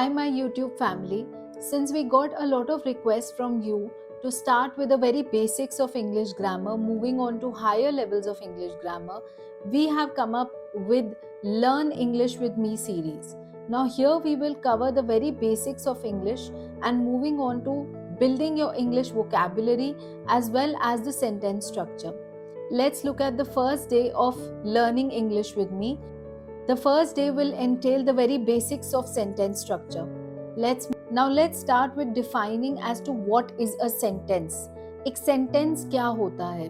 Hi, my YouTube family. Since we got a lot of requests from you to start with the very basics of English grammar, moving on to higher levels of English grammar, we have come up with Learn English with Me series. Now, here we will cover the very basics of English and moving on to building your English vocabulary as well as the sentence structure. Let's look at the first day of learning English with me. The first day will entail the very basics of sentence structure. Let's start with defining as to what is a sentence. एक sentence क्या होता है?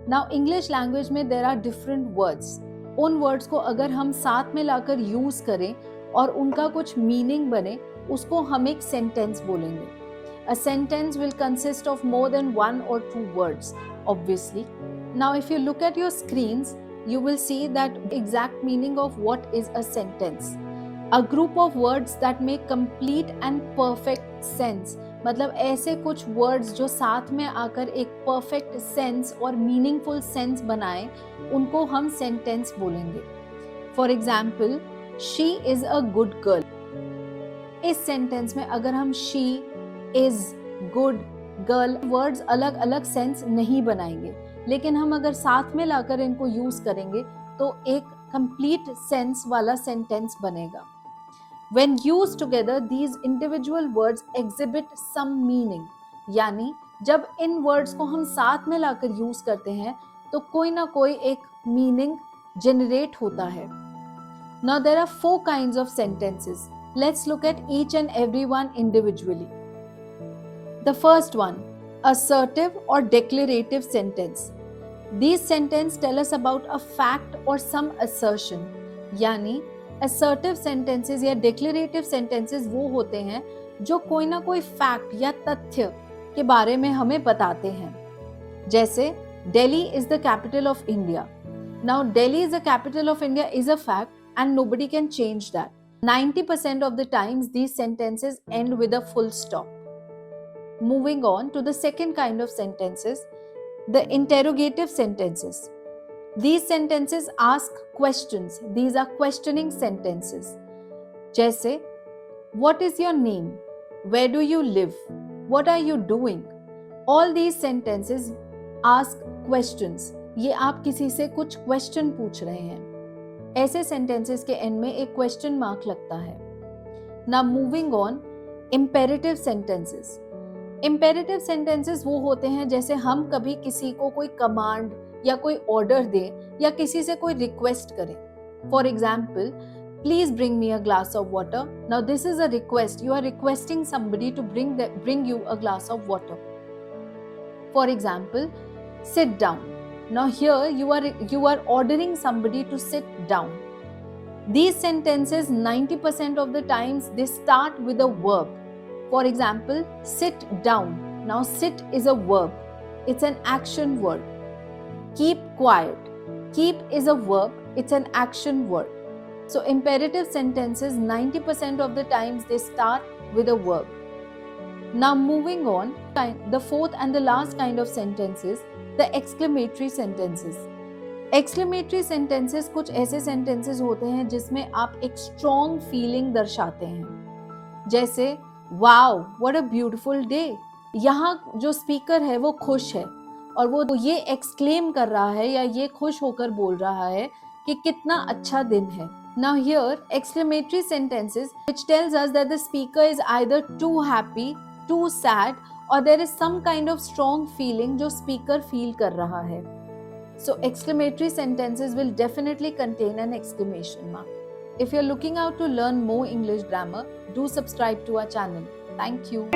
Now English language में there are different words. उन words को अगर हम साथ में लाकर use करें और उनका कुछ meaning बने, उसको हम एक sentence बोलेंगे. A sentence will consist of more than one or two words, obviously. Now if you look at your screens, you will see that exact meaning of what is a sentence. A group of words that make complete and perfect sense. मतलब ऐसे कुछ words जो साथ में आकर एक perfect sense और meaningful sense बनाए, उनको हम sentence बोलेंगे. For example, she is a good girl. इस sentence में अगर हम she is good girl words अलग अलग sense नहीं बनाएंगे, लेकिन हम अगर साथ में लाकर इनको यूज करेंगे तो एक कंप्लीट सेंस वाला सेंटेंस बनेगा. When used together, these individual words exhibit some meaning. यानी जब इन वर्ड्स को हम साथ में लाकर यूज करते हैं तो कोई ना कोई एक मीनिंग जनरेट होता है. Now there are 4 kinds of sentences. Let's look at each and every one individually. The first one, assertive or declarative sentence. These sentences tell us about a fact or some assertion. यानी assertive sentences या declarative sentences वो होते हैं जो कोई ना कोई fact या तथ्य के बारे में हमें बताते हैं. जैसे Delhi is the capital of India. Now Delhi is the capital of India is a fact and nobody can change that. 90% of the times these sentences end with a full stop. Moving on to the second kind of sentences, the interrogative sentences. These sentences ask questions. These are questioning sentences. जैसे, what is your name? Where do you live? What are you doing? All these sentences ask questions. ये आप किसी से कुछ question पूछ रहे हैं. ऐसे sentences के end में एक question mark लगता है. Now moving on, imperative sentences. Imperative sentences वो होते हैं जैसे हम कभी किसी को कोई कमांड या कोई ऑर्डर दें या किसी से कोई रिक्वेस्ट करें. For example, please bring me a glass of water. Now this is a request. You are requesting somebody to bring you a glass of water. For example, sit down. Now here you are ordering somebody to sit down. These sentences 90% of the times they start with a verb. For example, sit down. Now sit is a verb. It's an action word. Keep quiet. Keep is a verb. It's an action word. So imperative sentences 90% of the times they start with a verb. Now moving on, the fourth and the last kind of sentences, the exclamatory sentences. Exclamatory sentences कुछ ऐसे sentences होते हैं जिसमें आप एक strong feeling दर्शाते हैं. जैसे wow what a beautiful day. यहाँ जो स्पीकर है वो खुश है और वो ये एक्सक्लेम कर रहा है या ये खुश होकर बोल रहा है कि कितना अच्छा दिन है. Now here exclamatory sentences which tells us that the speaker is either too happy, too sad or there is some kind of strong feeling जो speaker feel कर रहा है. So exclamatory sentences will definitely contain an exclamation mark. If you're looking out to learn more English grammar, do subscribe to our channel. Thank you.